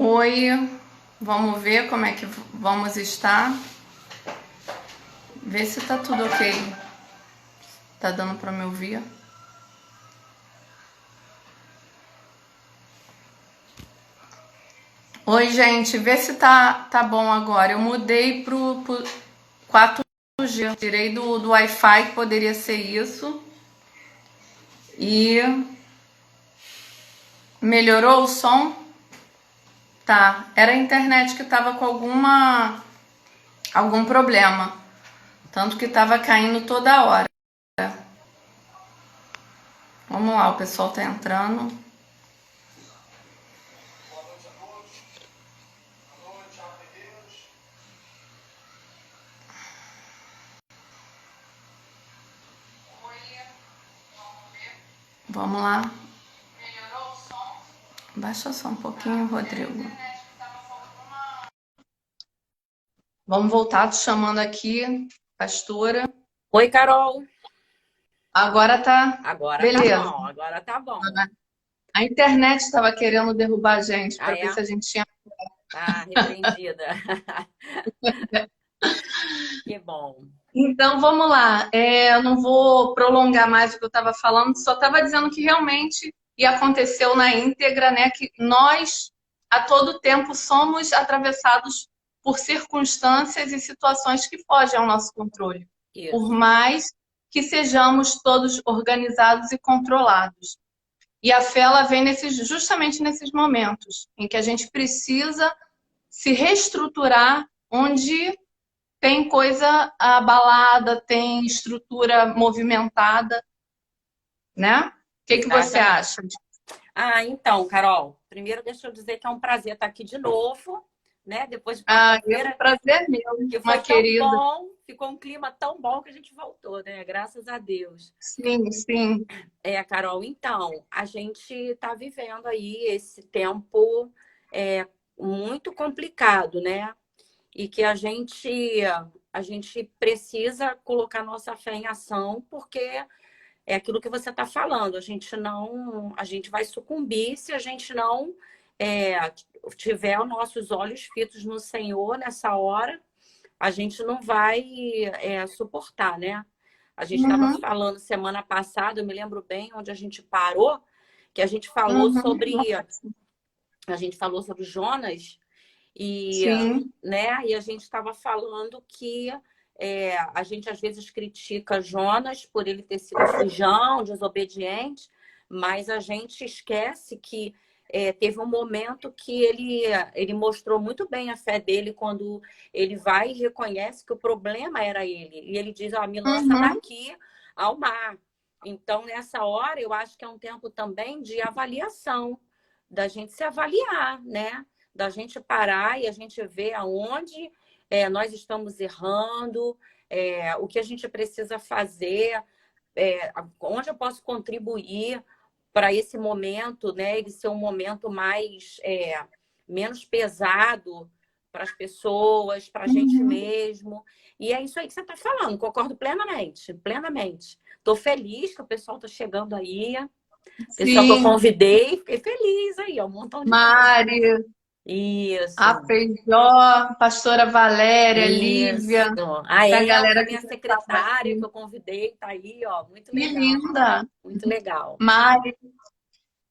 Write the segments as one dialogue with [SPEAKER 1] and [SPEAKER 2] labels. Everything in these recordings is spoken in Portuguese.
[SPEAKER 1] Oi, vamos ver como é que vamos estar. Ver se tá tudo ok. Tá dando pra me ouvir? Oi, gente, vê se tá bom agora. Eu mudei pro 4G. Tirei do Wi-Fi, que poderia ser isso. E melhorou o som? Tá. Era a internet que tava com algum problema. Tanto que tava caindo toda hora. Vamos lá, o pessoal tá entrando. Vamos lá. Baixa só um pouquinho, Rodrigo. Vamos voltar, te chamando aqui, pastora.
[SPEAKER 2] Oi, Carol.
[SPEAKER 1] Agora tá
[SPEAKER 2] Agora tá
[SPEAKER 1] beleza.
[SPEAKER 2] bom, agora tá bom.
[SPEAKER 1] A internet estava querendo derrubar a gente
[SPEAKER 2] Ah,
[SPEAKER 1] para ver
[SPEAKER 2] é?
[SPEAKER 1] se a gente tinha.
[SPEAKER 2] Tá repreendida. Que bom.
[SPEAKER 1] Então vamos lá. Eu não vou prolongar mais o que eu estava falando, só estava dizendo que realmente e aconteceu na íntegra, né? Que nós a todo tempo somos atravessados por circunstâncias e situações que fogem ao nosso controle, por
[SPEAKER 2] Isso.
[SPEAKER 1] mais que sejamos todos organizados e controlados. E a fé ela vem justamente nesses momentos em que a gente precisa se reestruturar, onde tem coisa abalada, tem estrutura movimentada, né? O que você
[SPEAKER 2] Exatamente.
[SPEAKER 1] acha?
[SPEAKER 2] Ah, então, Carol, primeiro deixa eu dizer que é um prazer estar aqui de novo, né? Depois de
[SPEAKER 1] É um
[SPEAKER 2] quarta-feira,
[SPEAKER 1] prazer meu,
[SPEAKER 2] que
[SPEAKER 1] uma
[SPEAKER 2] foi tão
[SPEAKER 1] querida.
[SPEAKER 2] bom, ficou um clima tão bom que a gente voltou, né? Graças a Deus.
[SPEAKER 1] Sim, sim.
[SPEAKER 2] Carol, então, a gente está vivendo aí esse tempo muito complicado, né? E que a gente precisa colocar nossa fé em ação, porque é aquilo que você está falando. A gente vai sucumbir se a gente não é, tiver os nossos olhos fitos no Senhor nessa hora. A gente não vai suportar, né? A gente estava
[SPEAKER 1] Uhum,
[SPEAKER 2] falando semana passada, eu me lembro bem onde a gente parou, que
[SPEAKER 1] uhum.
[SPEAKER 2] a gente falou sobre Jonas. E,
[SPEAKER 1] Sim.
[SPEAKER 2] né, e a gente estava falando que a gente às vezes critica Jonas por ele ter sido fujão, desobediente, mas a gente esquece que teve um momento que ele mostrou muito bem a fé dele quando ele vai e reconhece que o problema era ele. E ele diz, me lança
[SPEAKER 1] Uhum,
[SPEAKER 2] daqui ao mar. Então, nessa hora, eu acho que é um tempo também de avaliação, da gente se avaliar, né? Da gente parar e a gente ver aonde nós estamos errando, o que a gente precisa fazer, onde eu posso contribuir para esse momento, né? Ele ser um momento menos pesado para as pessoas, para a gente
[SPEAKER 1] uhum.
[SPEAKER 2] mesmo. E é isso aí que você está falando, concordo plenamente, plenamente. Estou feliz que o pessoal está chegando aí. Pessoal que eu
[SPEAKER 1] Sim.
[SPEAKER 2] convidei, fiquei feliz aí, ó, um montão de gente.
[SPEAKER 1] Mari, a
[SPEAKER 2] Isso,
[SPEAKER 1] Feijó, pastora Valéria, Lívia,
[SPEAKER 2] isso. A
[SPEAKER 1] a
[SPEAKER 2] Elza,
[SPEAKER 1] galera que
[SPEAKER 2] minha
[SPEAKER 1] já estava
[SPEAKER 2] secretária, que
[SPEAKER 1] aqui.
[SPEAKER 2] eu convidei, tá aí, ó, muito
[SPEAKER 1] Que
[SPEAKER 2] legal,
[SPEAKER 1] linda!
[SPEAKER 2] muito legal.
[SPEAKER 1] Mari.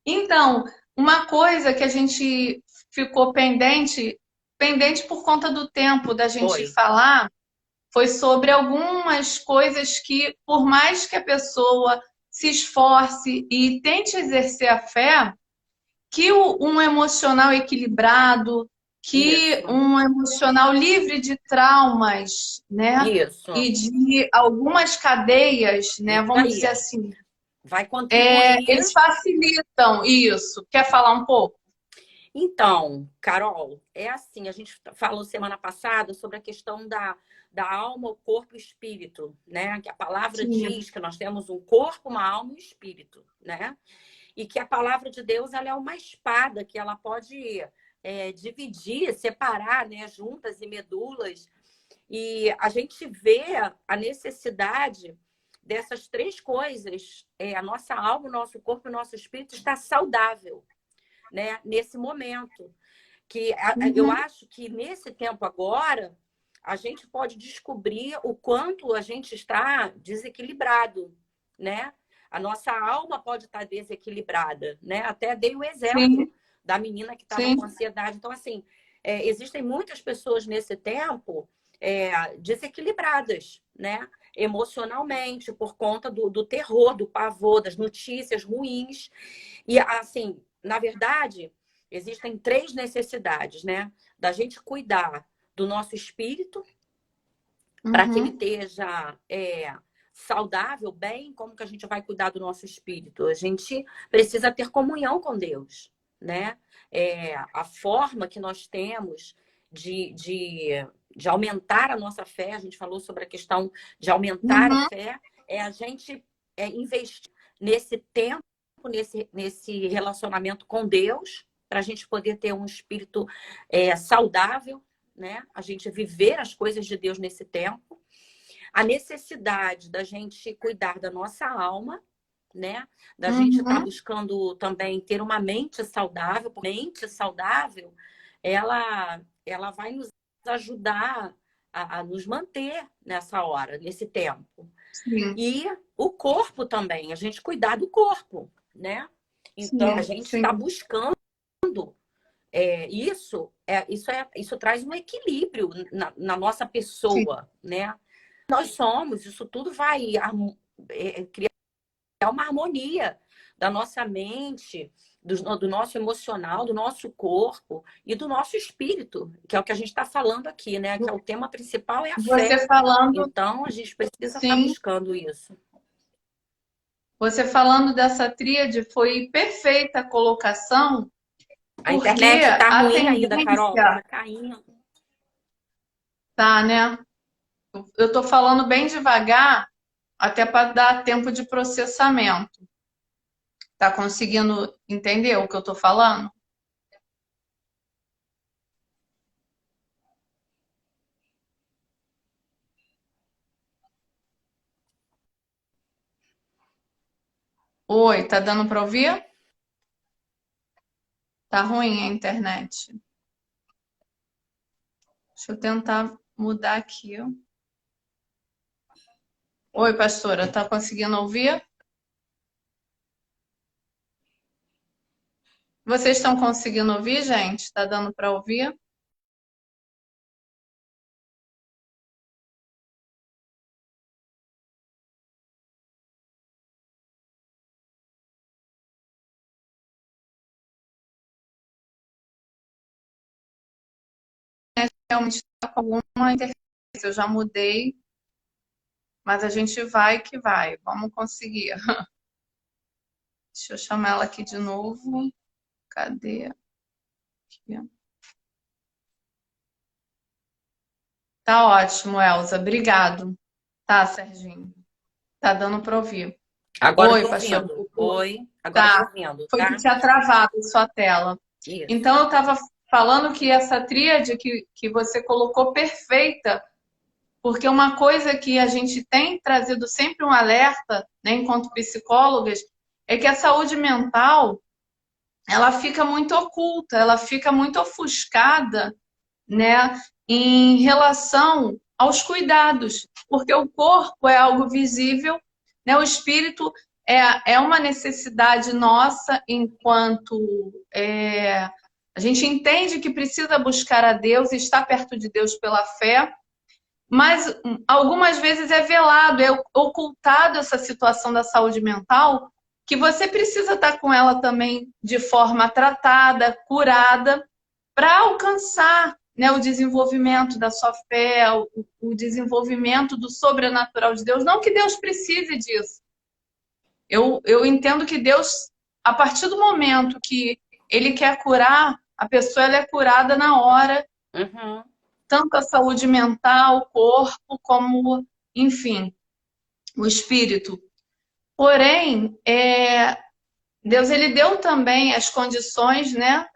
[SPEAKER 1] Então, uma coisa que a gente ficou pendente por conta do tempo da gente
[SPEAKER 2] Foi.
[SPEAKER 1] falar, foi sobre algumas coisas que, por mais que a pessoa se esforce e tente exercer a fé, que um emocional equilibrado, que
[SPEAKER 2] Isso,
[SPEAKER 1] um emocional livre de traumas, né?
[SPEAKER 2] isso,
[SPEAKER 1] E de algumas cadeias, né?
[SPEAKER 2] isso
[SPEAKER 1] Vamos dizer
[SPEAKER 2] aí.
[SPEAKER 1] assim,
[SPEAKER 2] Vai contribuir.
[SPEAKER 1] eles facilitam isso. Quer falar um pouco?
[SPEAKER 2] Então, Carol, é assim, a gente falou semana passada sobre a questão da alma, o corpo e o espírito, né? Que a palavra
[SPEAKER 1] Sim.
[SPEAKER 2] diz que nós temos um corpo, uma alma e um espírito, né? E que a palavra de Deus ela é uma espada que ela pode dividir, separar, né, juntas e medulas. E a gente vê a necessidade dessas três coisas, a nossa alma, o nosso corpo e o nosso espírito estar saudável, né, nesse momento. Eu acho que nesse tempo agora, a gente pode descobrir o quanto a gente está desequilibrado, né? A nossa alma pode estar desequilibrada, né? Até dei o exemplo da menina que estava com ansiedade. Então, assim, existem muitas pessoas nesse tempo desequilibradas, né? Emocionalmente, por conta do terror, do pavor, das notícias ruins. E, assim, na verdade, existem 3 necessidades, né? Da gente cuidar do nosso espírito, para que ele esteja saudável, bem. Como que a gente vai cuidar do nosso espírito? A gente precisa ter comunhão com Deus, né? A forma que nós temos de aumentar a nossa fé, a gente falou sobre a questão de aumentar a fé, a gente investir nesse tempo, nesse relacionamento com Deus, para a gente poder ter um espírito saudável, né? A gente viver as coisas de Deus nesse tempo. A necessidade da gente cuidar da nossa alma, né? Da gente estar buscando também ter uma mente saudável. Porque a mente saudável, ela vai nos ajudar a nos manter nessa hora, nesse tempo.
[SPEAKER 1] Sim.
[SPEAKER 2] E o corpo também, a gente cuidar do corpo, né? Então, a gente está buscando isso traz um equilíbrio na nossa pessoa, né? Nós somos, isso tudo vai criar uma harmonia da nossa mente, do nosso emocional, do nosso corpo e do nosso espírito, que é o que a gente está falando aqui, né? Que é o tema principal, é a fé. Então, a gente precisa estar buscando isso.
[SPEAKER 1] Você falando dessa tríade, foi perfeita a colocação.
[SPEAKER 2] A internet está ruim ainda, Carol. Tá caindo.
[SPEAKER 1] Tá, né? Eu tô falando bem devagar, até para dar tempo de processamento. Tá conseguindo entender o que eu tô falando? Oi, tá dando para ouvir? Tá ruim a internet. Deixa eu tentar mudar aqui. Oi, pastora, tá conseguindo ouvir? Vocês estão conseguindo ouvir, gente? Tá dando para ouvir? Realmente está com alguma interferência. Eu já mudei, mas a gente vai que vai. Vamos conseguir. Deixa eu chamar ela aqui de novo. Cadê? Aqui. Tá ótimo, Elza. Obrigado. Tá, Serginho. Tá dando para ouvir.
[SPEAKER 2] Agora
[SPEAKER 1] Oi,
[SPEAKER 2] eu tô
[SPEAKER 1] pastor.
[SPEAKER 2] ouvindo. Oi, agora
[SPEAKER 1] Tá.
[SPEAKER 2] eu tô ouvindo.
[SPEAKER 1] Foi
[SPEAKER 2] Tá?
[SPEAKER 1] que tinha travado a sua tela.
[SPEAKER 2] Isso.
[SPEAKER 1] Então, eu estava falando que essa tríade que você colocou perfeita, porque uma coisa que a gente tem trazido sempre um alerta, né, enquanto psicólogas, é que a saúde mental ela fica muito oculta, ela fica muito ofuscada, né, em relação aos cuidados, porque o corpo é algo visível, né, o espírito é uma necessidade nossa enquanto a gente entende que precisa buscar a Deus e estar perto de Deus pela fé, mas algumas vezes é velado, é ocultado essa situação da saúde mental, que você precisa estar com ela também de forma tratada, curada, para alcançar, né, o desenvolvimento da sua fé, o desenvolvimento do sobrenatural de Deus. Não que Deus precise disso. Eu entendo que Deus, a partir do momento que Ele quer curar, a pessoa ela é curada na hora. Tanto a saúde mental, o corpo, como, enfim, o espírito. Porém, Deus ele deu também as condições, né,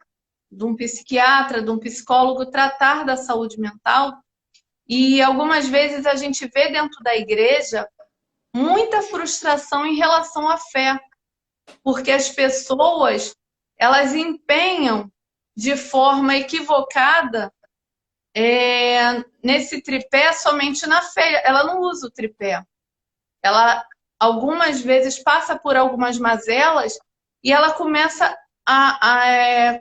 [SPEAKER 1] de um psiquiatra, de um psicólogo tratar da saúde mental. E algumas vezes a gente vê dentro da igreja muita frustração em relação à fé, porque as pessoas elas empenham de forma equivocada nesse tripé somente na fé. Ela não usa o tripé. Ela algumas vezes passa por algumas mazelas e ela começa a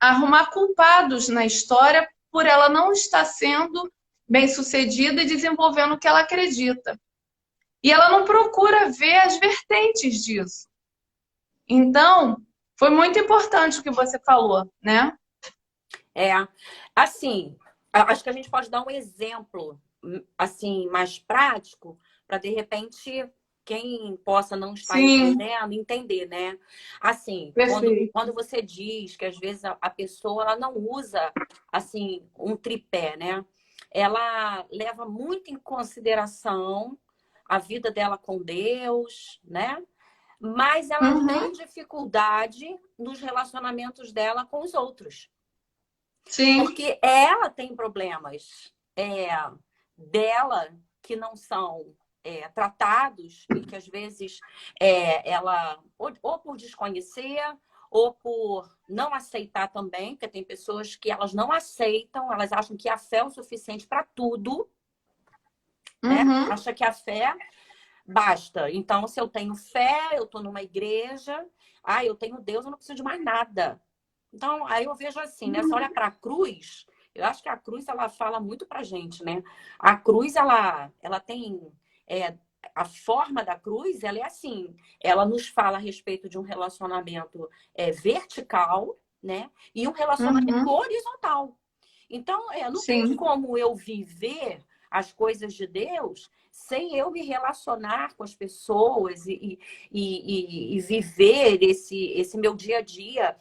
[SPEAKER 1] arrumar culpados na história por ela não estar sendo bem-sucedida e desenvolvendo o que ela acredita. E ela não procura ver as vertentes disso. Então, foi muito importante o que você falou, né?
[SPEAKER 2] Assim, acho que a gente pode dar um exemplo, assim, mais prático, para de repente quem possa não estar
[SPEAKER 1] Sim,
[SPEAKER 2] entendendo, entender, né? Assim,
[SPEAKER 1] perfeito.
[SPEAKER 2] quando você diz que às vezes a pessoa ela não usa assim um tripé, né? Ela leva muito em consideração a vida dela com Deus, né? Mas ela
[SPEAKER 1] Uhum,
[SPEAKER 2] tem dificuldade nos relacionamentos dela com os outros.
[SPEAKER 1] sim.
[SPEAKER 2] Porque ela tem problemas dela que não são tratados e que às vezes ela, ou por desconhecer, ou por não aceitar também, porque tem pessoas que elas não aceitam, elas acham que a fé é o suficiente para tudo, né?
[SPEAKER 1] Uhum,
[SPEAKER 2] Acha que a fé basta. Então, se eu tenho fé, eu estou numa igreja, eu tenho Deus, eu não preciso de mais nada. Então, aí eu vejo assim, né? Você olha para a cruz, eu acho que a cruz, ela fala muito pra gente, né? A cruz, ela tem... a forma da cruz, ela é assim. Ela nos fala a respeito de um relacionamento vertical, né? E um relacionamento
[SPEAKER 1] uhum,
[SPEAKER 2] horizontal. Então, não tem
[SPEAKER 1] sim.
[SPEAKER 2] como eu viver as coisas de Deus sem eu me relacionar com as pessoas e viver esse meu dia a dia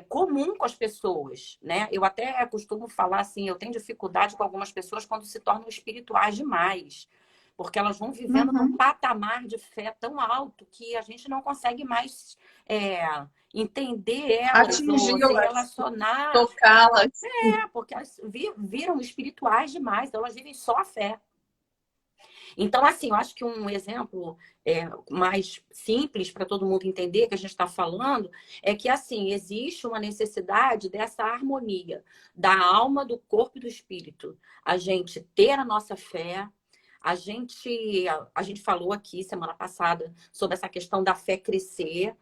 [SPEAKER 2] comum com as pessoas, né? Eu até costumo falar assim, eu tenho dificuldade com algumas pessoas quando se tornam espirituais demais, porque elas vão vivendo num
[SPEAKER 1] Uhum.
[SPEAKER 2] patamar de fé tão alto que a gente não consegue mais entender elas ou se
[SPEAKER 1] Atingi-las,
[SPEAKER 2] relacionar,
[SPEAKER 1] tocá-las.
[SPEAKER 2] porque elas viram espirituais demais, então elas vivem só a fé. Então, assim, eu acho que um exemplo mais simples para todo mundo entender que a gente está falando é que, assim, existe uma necessidade dessa harmonia da alma, do corpo e do espírito. A gente ter a nossa fé, a gente falou aqui semana passada sobre essa questão da fé crescer.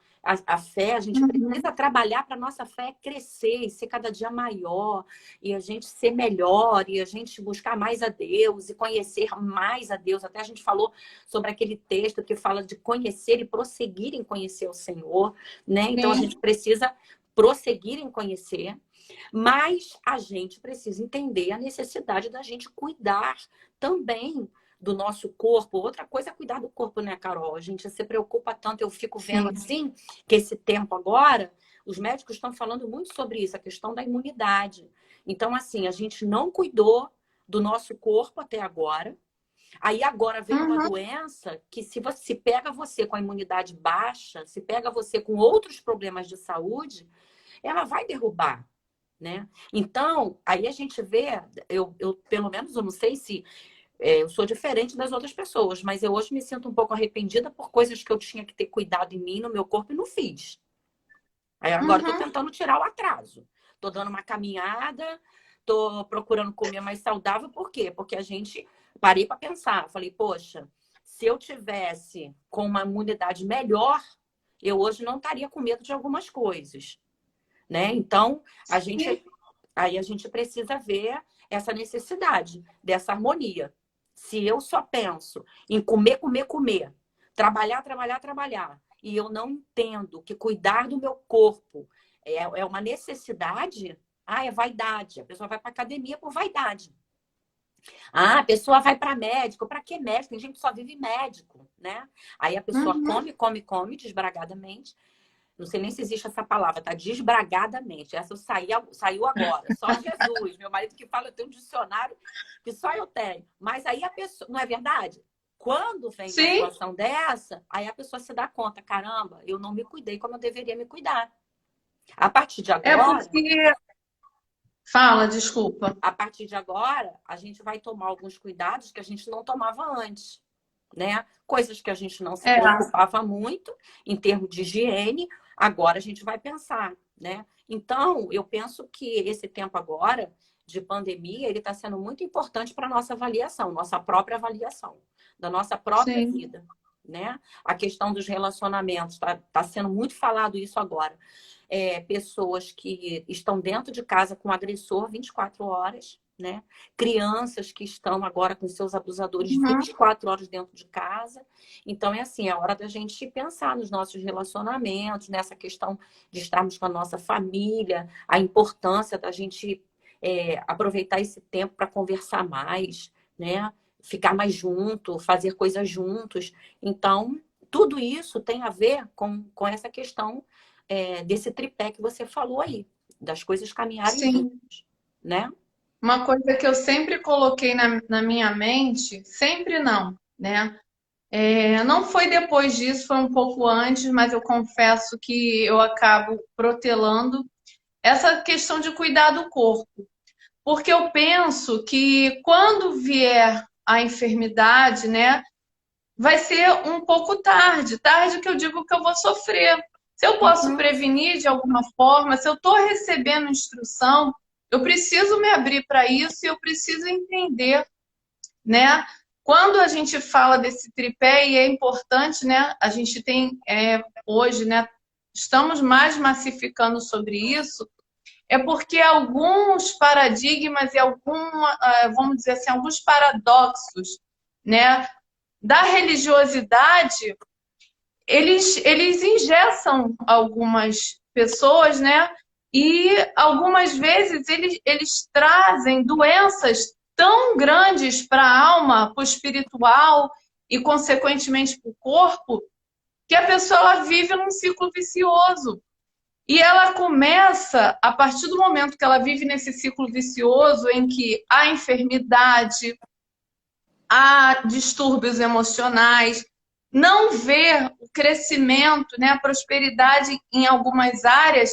[SPEAKER 2] A fé, a gente
[SPEAKER 1] Uhum.
[SPEAKER 2] precisa trabalhar para a nossa fé crescer e ser cada dia maior, e a gente ser melhor, e a gente buscar mais a Deus e conhecer mais a Deus. Até a gente falou sobre aquele texto que fala de conhecer e prosseguir em conhecer o Senhor, né? Então a
[SPEAKER 1] Sim.
[SPEAKER 2] gente precisa prosseguir em conhecer, mas a gente precisa entender a necessidade da gente cuidar também do nosso corpo. Outra coisa é cuidar do corpo, né, Carol? A gente se preocupa tanto, eu fico vendo
[SPEAKER 1] Sim.
[SPEAKER 2] assim, que esse tempo agora, os médicos estão falando muito sobre isso, a questão da imunidade. Então, assim, a gente não cuidou do nosso corpo até agora. Aí agora vem uma
[SPEAKER 1] Uhum.
[SPEAKER 2] doença que se pega você com a imunidade baixa, se pega você com outros problemas de saúde, ela vai derrubar, né? Então, aí a gente vê, eu pelo menos, eu não sei se eu sou diferente das outras pessoas, mas eu hoje me sinto um pouco arrependida por coisas que eu tinha que ter cuidado em mim, no meu corpo, e não fiz. Aí agora estou
[SPEAKER 1] Uhum.
[SPEAKER 2] tentando tirar o atraso. Estou dando uma caminhada, estou procurando comer mais saudável. Por quê? Porque a gente... Parei para pensar. Falei, poxa, se eu tivesse com uma imunidade melhor, eu hoje não estaria com medo de algumas coisas, né? Então,
[SPEAKER 1] Sim.
[SPEAKER 2] aí a gente precisa ver essa necessidade dessa harmonia. Se eu só penso em comer, comer, comer, trabalhar, trabalhar, trabalhar, e eu não entendo que cuidar do meu corpo é uma necessidade, é vaidade. A pessoa vai para academia por vaidade. A pessoa vai para médico. Para que médico? Tem gente que só vive médico, né? Aí a pessoa
[SPEAKER 1] Uhum.
[SPEAKER 2] come, come, come desbragadamente. Não sei nem se existe essa palavra, tá? Desbragadamente. Essa saiu agora. Só Jesus. Meu marido que fala, eu tenho um dicionário que só eu tenho. Mas aí a pessoa... Não é verdade? Quando vem uma
[SPEAKER 1] Sim.
[SPEAKER 2] situação dessa, aí a pessoa se dá conta. Caramba, eu não me cuidei como eu deveria me cuidar. A partir de
[SPEAKER 1] É
[SPEAKER 2] agora,
[SPEAKER 1] porque. Fala, desculpa.
[SPEAKER 2] a partir de agora, a gente vai tomar alguns cuidados que a gente não tomava antes, né? Coisas que a gente não se
[SPEAKER 1] É.
[SPEAKER 2] preocupava muito em termos de higiene, agora a gente vai pensar, né? Então, eu penso que esse tempo agora de pandemia, ele está sendo muito importante para a nossa avaliação, nossa própria avaliação, da nossa própria
[SPEAKER 1] Sim.
[SPEAKER 2] vida, né? A questão dos relacionamentos, está sendo muito falado isso agora. Pessoas que estão dentro de casa com o agressor 24 horas, né? Crianças que estão agora com seus abusadores
[SPEAKER 1] Uhum.
[SPEAKER 2] 24 horas dentro de casa. Então, é assim, é hora da gente pensar nos nossos relacionamentos, nessa questão de estarmos com a nossa família, a importância da gente aproveitar esse tempo para conversar mais, né? Ficar mais junto, fazer coisas juntos. Então, tudo isso tem a ver com essa questão desse tripé que você falou aí, das coisas caminharem
[SPEAKER 1] Sim.
[SPEAKER 2] juntas, né?
[SPEAKER 1] Uma coisa que eu sempre coloquei na minha mente, sempre não, né? Não foi depois disso, foi um pouco antes, mas eu confesso que eu acabo protelando essa questão de cuidar do corpo. Porque eu penso que quando vier a enfermidade, né, vai ser um pouco tarde. Tarde que eu digo que eu vou sofrer. Se eu posso
[SPEAKER 2] Uhum.
[SPEAKER 1] prevenir de alguma forma, se eu estou recebendo instrução, eu preciso me abrir para isso e eu preciso entender, né? Quando a gente fala desse tripé, e é importante, né? A gente tem hoje, né? Estamos mais massificando sobre isso, é porque alguns paradigmas e vamos dizer assim, alguns paradoxos, né, da religiosidade, eles engessam algumas pessoas, né? E algumas vezes eles trazem doenças tão grandes para a alma, para o espiritual e, consequentemente, para o corpo, que a pessoa ela vive num ciclo vicioso. E ela começa, a partir do momento que ela vive nesse ciclo vicioso, em que há enfermidade, há distúrbios emocionais, não vê o crescimento, né, a prosperidade em algumas áreas,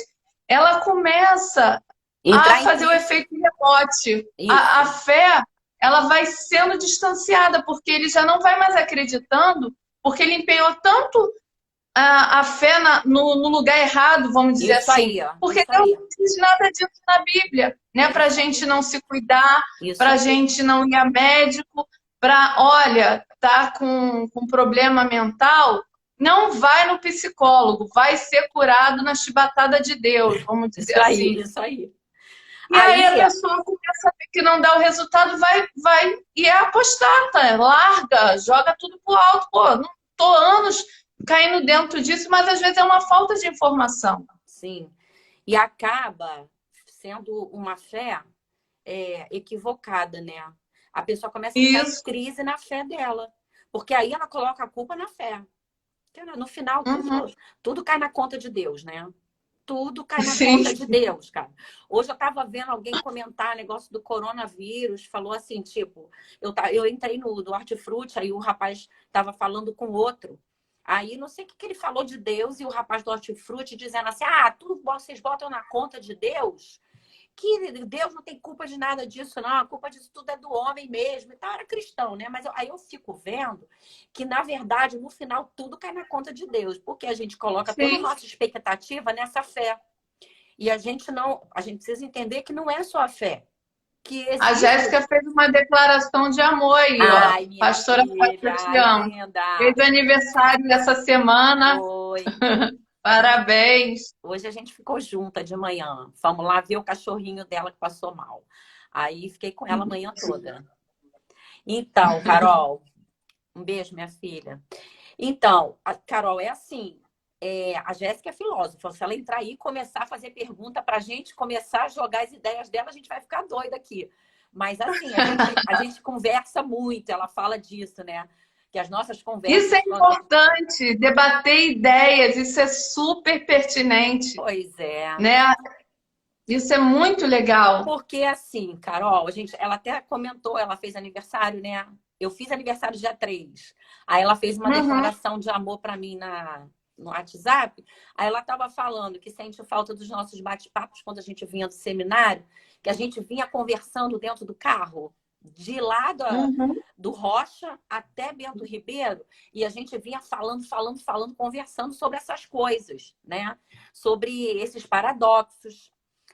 [SPEAKER 1] ela começa a
[SPEAKER 2] Entrar em
[SPEAKER 1] fazer o
[SPEAKER 2] crise.
[SPEAKER 1] efeito rebote. A
[SPEAKER 2] Isso.
[SPEAKER 1] fé, ela vai sendo distanciada, porque ele já não vai mais acreditando, porque ele empenhou tanto a fé no lugar errado, vamos dizer
[SPEAKER 2] Isso
[SPEAKER 1] assim.
[SPEAKER 2] aí, ó.
[SPEAKER 1] Porque
[SPEAKER 2] Isso
[SPEAKER 1] Deus
[SPEAKER 2] aí.
[SPEAKER 1] não diz nada disso na Bíblia, né? Para a
[SPEAKER 2] Isso
[SPEAKER 1] gente
[SPEAKER 2] aí.
[SPEAKER 1] não se cuidar,
[SPEAKER 2] Isso
[SPEAKER 1] para a
[SPEAKER 2] aí.
[SPEAKER 1] gente não ir a médico, para, olha, tá com problema mental, não vai no psicólogo, vai ser curado na chibatada de Deus, vamos dizer
[SPEAKER 2] Isso aí,
[SPEAKER 1] assim.
[SPEAKER 2] isso aí.
[SPEAKER 1] E aí a
[SPEAKER 2] Aí,
[SPEAKER 1] pessoa começa a ver que não dá o resultado, vai e é apostata, larga, joga tudo pro alto. Pô, não tô anos caindo dentro disso, mas às vezes é uma falta de informação.
[SPEAKER 2] sim. E acaba sendo uma fé equivocada, né? A pessoa começa a entrar em
[SPEAKER 1] Isso.
[SPEAKER 2] crise na fé dela. Porque aí ela coloca a culpa na fé. No final,
[SPEAKER 1] Uhum.
[SPEAKER 2] tudo cai na conta de Deus, né? Tudo cai na
[SPEAKER 1] Sim.
[SPEAKER 2] conta de Deus, cara. Hoje eu tava vendo alguém comentar negócio do coronavírus, falou assim, tipo, eu entrei do Hortifruti, aí o rapaz tava falando com outro. Aí não sei o que ele falou de Deus e o rapaz do Hortifruti dizendo assim: ah, tudo vocês botam na conta de Deus? Que Deus não tem culpa de nada disso, não. A culpa disso tudo é do homem mesmo. Então, era cristão, né? Mas aí eu fico vendo que, na verdade, no final, tudo cai na conta de Deus, porque a gente coloca toda a
[SPEAKER 1] Sim.
[SPEAKER 2] nossa expectativa nessa fé. E a gente precisa entender que não é só a fé, que
[SPEAKER 1] A
[SPEAKER 2] existe.
[SPEAKER 1] Jéssica fez uma declaração de amor aí, ó.
[SPEAKER 2] Ai, minha
[SPEAKER 1] Pastora Fátima,
[SPEAKER 2] filha,
[SPEAKER 1] eu te
[SPEAKER 2] ai,
[SPEAKER 1] amo. Fez
[SPEAKER 2] linda.
[SPEAKER 1] aniversário essa semana.
[SPEAKER 2] Oi. A gente,
[SPEAKER 1] Parabéns.
[SPEAKER 2] hoje a gente ficou junta de manhã. Fomos lá ver o cachorrinho dela que passou mal. Aí fiquei com ela a manhã toda. Então, Carol, um beijo, minha filha. Então, a Carol, é assim, a Jéssica é filósofa. Se ela entrar aí e começar a fazer pergunta para a gente, começar a jogar as ideias dela, a gente vai ficar doida aqui. Mas, assim, a gente conversa muito, ela fala disso, né? Que as nossas
[SPEAKER 1] Isso é
[SPEAKER 2] conversas...
[SPEAKER 1] importante, debater ideias, isso é super pertinente,
[SPEAKER 2] Pois é.
[SPEAKER 1] né? Isso é muito legal.
[SPEAKER 2] Porque, assim, Carol, ela até comentou, ela fez aniversário, né? Eu fiz aniversário dia 3. Aí ela fez uma
[SPEAKER 1] Uhum.
[SPEAKER 2] declaração de amor para mim no WhatsApp. Aí ela estava falando que sente falta dos nossos bate-papos quando a gente vinha do seminário, que a gente vinha conversando dentro do carro. de lá
[SPEAKER 1] Uhum.
[SPEAKER 2] do Rocha até Bento Ribeiro, e a gente vinha falando, conversando sobre essas coisas, né? Sobre esses paradoxos,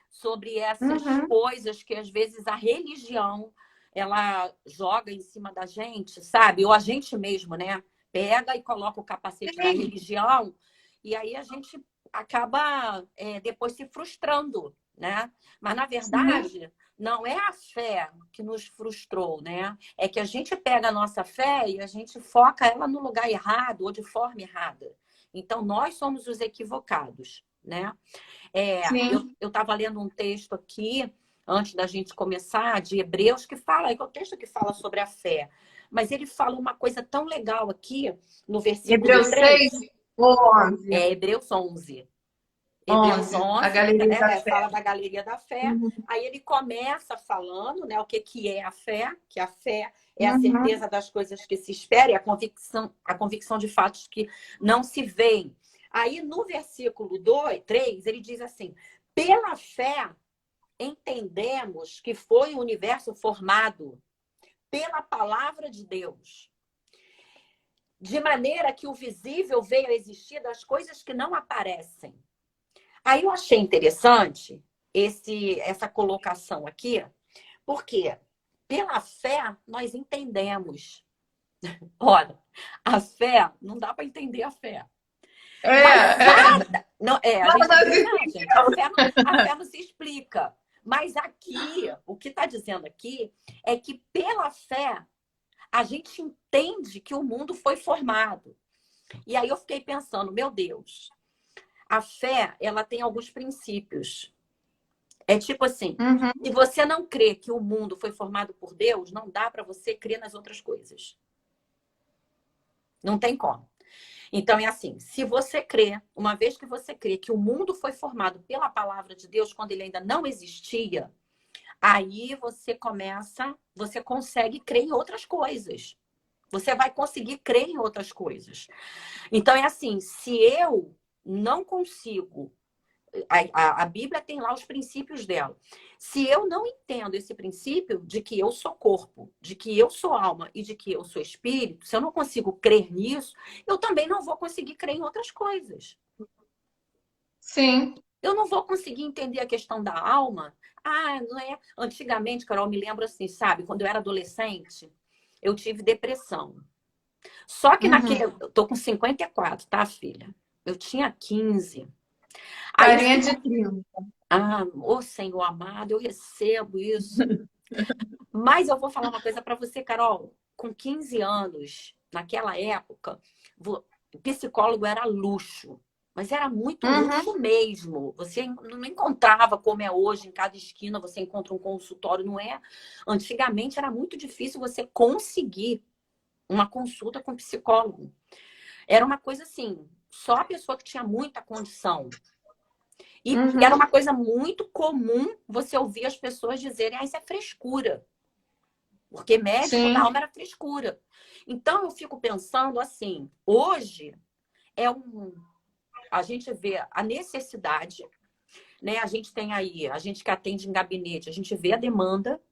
[SPEAKER 2] sobre essas
[SPEAKER 1] Uhum.
[SPEAKER 2] coisas que às vezes a religião ela joga em cima da gente, sabe? Ou a gente mesmo, né? Pega e coloca o capacete da
[SPEAKER 1] Sim.
[SPEAKER 2] religião, e aí a gente acaba depois se frustrando, né? Mas na
[SPEAKER 1] Sim.
[SPEAKER 2] verdade não é a fé que nos frustrou, né? É que a gente pega a nossa fé e a gente foca ela no lugar errado ou de forma errada. Então, nós somos os equivocados, né?
[SPEAKER 1] Sim.
[SPEAKER 2] Eu estava lendo um texto aqui, antes da gente começar, de Hebreus, que fala, é o texto que fala sobre a fé. Mas ele fala uma coisa tão legal aqui, no versículo
[SPEAKER 1] Hebreus 6
[SPEAKER 2] 3,
[SPEAKER 1] ou 11?
[SPEAKER 2] Hebreus 11. Hebreus
[SPEAKER 1] 11, a
[SPEAKER 2] 11,
[SPEAKER 1] galeria da
[SPEAKER 2] fala
[SPEAKER 1] fé.
[SPEAKER 2] da galeria da fé.
[SPEAKER 1] Uhum.
[SPEAKER 2] Aí ele começa falando, né, o que, que é a fé, que a fé é a
[SPEAKER 1] Uhum.
[SPEAKER 2] certeza das coisas que se espera e a convicção de fatos que não se veem. Aí no versículo 2, 3, ele diz assim: pela fé entendemos que foi o universo formado pela palavra de Deus, de maneira que o visível veio a existir das coisas que não aparecem. Aí eu achei interessante essa colocação aqui, porque pela fé nós entendemos. Olha, a fé, não dá para entender a fé. Mas não, a gente
[SPEAKER 1] Nada
[SPEAKER 2] tem que dizer, não, gente, a fé não se explica. Mas aqui, o que está dizendo aqui é que pela fé a gente entende que o mundo foi formado. E aí eu fiquei pensando, meu Deus, a fé, ela tem alguns princípios. É tipo assim,
[SPEAKER 1] Uhum.
[SPEAKER 2] se você não crê que o mundo foi formado por Deus, não dá para você crer nas outras coisas. Não tem como. Então é assim, se você crê, uma vez que você crê que o mundo foi formado pela palavra de Deus quando ele ainda não existia, aí você consegue crer em outras coisas. Você vai conseguir crer em outras coisas. Então é assim, se eu não consigo a Bíblia tem lá os princípios dela. Se eu não entendo esse princípio de que eu sou corpo, de que eu sou alma e de que eu sou espírito, se eu não consigo crer nisso, eu também não vou conseguir crer em outras coisas.
[SPEAKER 1] Sim.
[SPEAKER 2] Eu não vou conseguir entender a questão da alma. Ah, não é? Antigamente, Carol, me lembro assim, sabe? Quando eu era adolescente, eu tive depressão. Só que naquele.
[SPEAKER 1] Uhum.
[SPEAKER 2] Eu tô com 54, tá, filha? Eu tinha 15. Aí eu
[SPEAKER 1] Carinha
[SPEAKER 2] fico.
[SPEAKER 1] de 30.
[SPEAKER 2] Ah, ô Senhor amado, eu recebo isso. Mas eu vou falar uma coisa para você, Carol. Com 15 anos, naquela época, psicólogo era luxo. Mas era muito
[SPEAKER 1] Uhum.
[SPEAKER 2] luxo mesmo. Você não encontrava como é hoje, em cada esquina você encontra um consultório, não é? Antigamente era muito difícil você conseguir uma consulta com psicólogo. Era uma coisa assim, só a pessoa que tinha muita condição. E era
[SPEAKER 1] Uhum.
[SPEAKER 2] uma coisa muito comum você ouvir as pessoas dizerem: ah, isso é frescura. Porque médico da
[SPEAKER 1] Sim.
[SPEAKER 2] alma era frescura. Então eu fico pensando assim, hoje a gente vê a necessidade, né? A gente tem aí, a gente que atende em gabinete, a gente vê a demanda.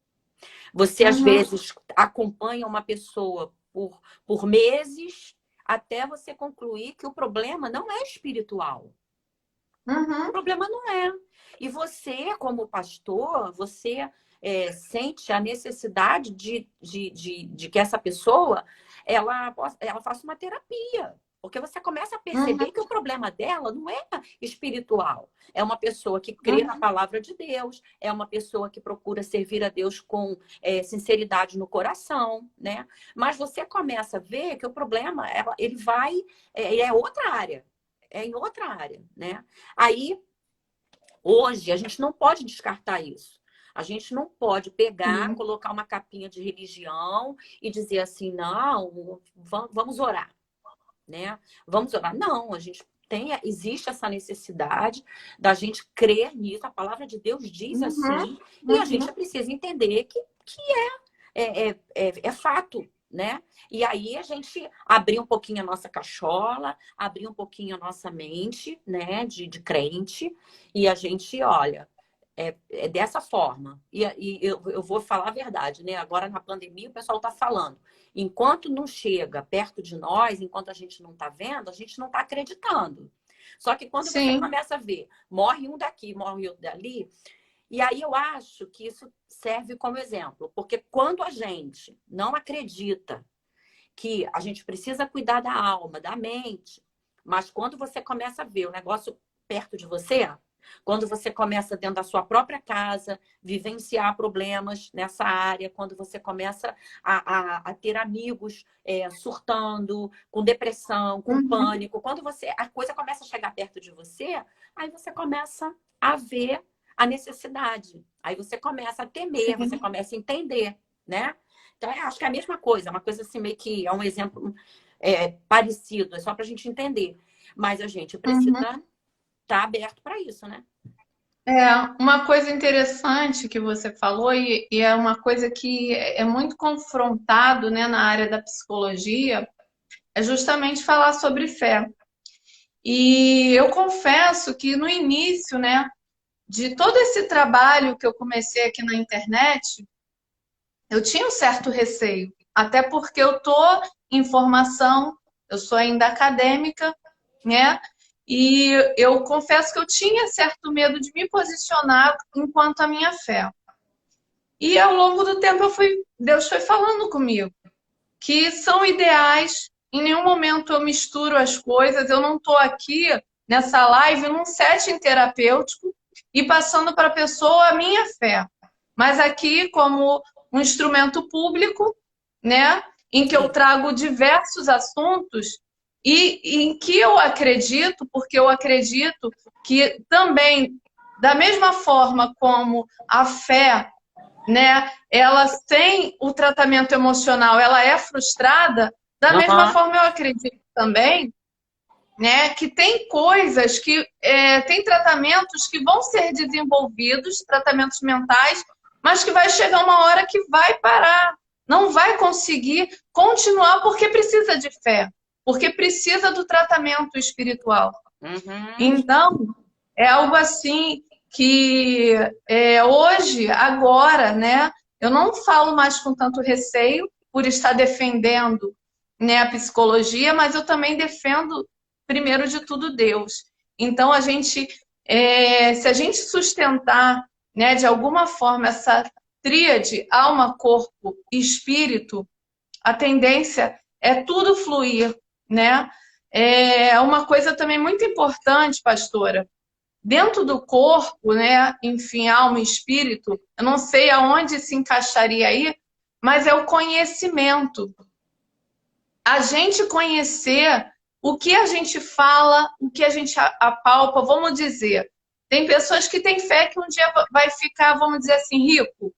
[SPEAKER 2] Você às
[SPEAKER 1] Uhum.
[SPEAKER 2] vezes acompanha uma pessoa por meses até você concluir que o problema não é espiritual. O
[SPEAKER 1] Uhum.
[SPEAKER 2] problema não é. E você, como pastor, você sente a necessidade de que essa pessoa ela faça uma terapia. Porque você começa a perceber
[SPEAKER 1] Uhum.
[SPEAKER 2] que o problema dela não é espiritual. É uma pessoa que crê na
[SPEAKER 1] Uhum.
[SPEAKER 2] palavra de Deus, é uma pessoa que procura servir a Deus com sinceridade no coração, né? Mas você começa a ver que o problema, ele vai, é outra área. É em outra área, né? Aí, hoje, a gente não pode descartar isso. A gente não pode pegar,
[SPEAKER 1] Sim.
[SPEAKER 2] colocar uma capinha de religião e dizer assim, não, vamos orar, né? Vamos orar. Não, a gente existe essa necessidade da gente crer nisso. A palavra de Deus diz
[SPEAKER 1] Uhum.
[SPEAKER 2] assim, e a gente
[SPEAKER 1] Uhum.
[SPEAKER 2] precisa entender que é fato, né? E aí a gente abrir um pouquinho a nossa cachola, abrir um pouquinho a nossa mente, né, de crente, e a gente, olha, É dessa forma. E eu vou falar a verdade, né? Agora, na pandemia, o pessoal está falando. Enquanto não chega perto de nós, enquanto a gente não está vendo, a gente não está acreditando. Só que quando você
[SPEAKER 1] Sim.
[SPEAKER 2] começa a ver, morre um daqui, morre outro dali, e aí eu acho que isso serve como exemplo. Porque quando a gente não acredita que a gente precisa cuidar da alma, da mente, mas quando você começa a ver o negócio perto de você, quando você começa dentro da sua própria casa, vivenciar problemas nessa área, quando você começa a ter amigos surtando, com depressão, com
[SPEAKER 1] Uhum.
[SPEAKER 2] pânico, quando a coisa começa a chegar perto de você, aí você começa a ver a necessidade. Aí você começa a temer, você
[SPEAKER 1] Sim.
[SPEAKER 2] começa a entender, né? Então, eu acho que é a mesma coisa, uma coisa assim, meio que é um exemplo parecido, é só para a gente entender. Mas a gente precisa
[SPEAKER 1] Uhum.
[SPEAKER 2] estar aberto para isso, né?
[SPEAKER 1] É, uma coisa interessante que você falou, e é uma coisa que é muito confrontado, né, na área da psicologia, é justamente falar sobre fé. E eu confesso que no início, né, de todo esse trabalho que eu comecei aqui na internet, eu tinha um certo receio, até porque eu tô em formação, eu sou ainda acadêmica, né? E eu confesso que eu tinha certo medo de me posicionar enquanto a minha fé. E ao longo do tempo Deus foi falando comigo que são ideais, em nenhum momento eu misturo as coisas, eu não estou aqui nessa live num setting terapêutico e passando para a pessoa a minha fé, mas aqui como um instrumento público, né, em que eu
[SPEAKER 2] Sim.
[SPEAKER 1] trago diversos assuntos e em que eu acredito, porque eu acredito que também, da mesma forma como a fé, né, ela sem o tratamento emocional, ela é frustrada, da mesma
[SPEAKER 2] Uhum.
[SPEAKER 1] forma eu acredito também, né, que tem coisas tem tratamentos que vão ser desenvolvidos, tratamentos mentais, mas que vai chegar uma hora que vai parar, não vai conseguir continuar porque precisa de fé, porque precisa do tratamento espiritual.
[SPEAKER 2] Uhum.
[SPEAKER 1] Então, é algo assim que hoje, agora, né? Eu não falo mais com tanto receio por estar defendendo, né, a psicologia, mas eu também defendo, primeiro de tudo, Deus. Então, se a gente sustentar, né, de alguma forma essa tríade alma, corpo e espírito, a tendência é tudo fluir, né? É uma coisa também muito importante, pastora. Dentro do corpo, né? Enfim, alma e espírito, eu não sei aonde se encaixaria aí, mas é o conhecimento. A gente conhecer o que a gente fala, o que a gente apalpa, vamos dizer. Tem pessoas que têm fé que um dia vai ficar, vamos dizer assim, rico,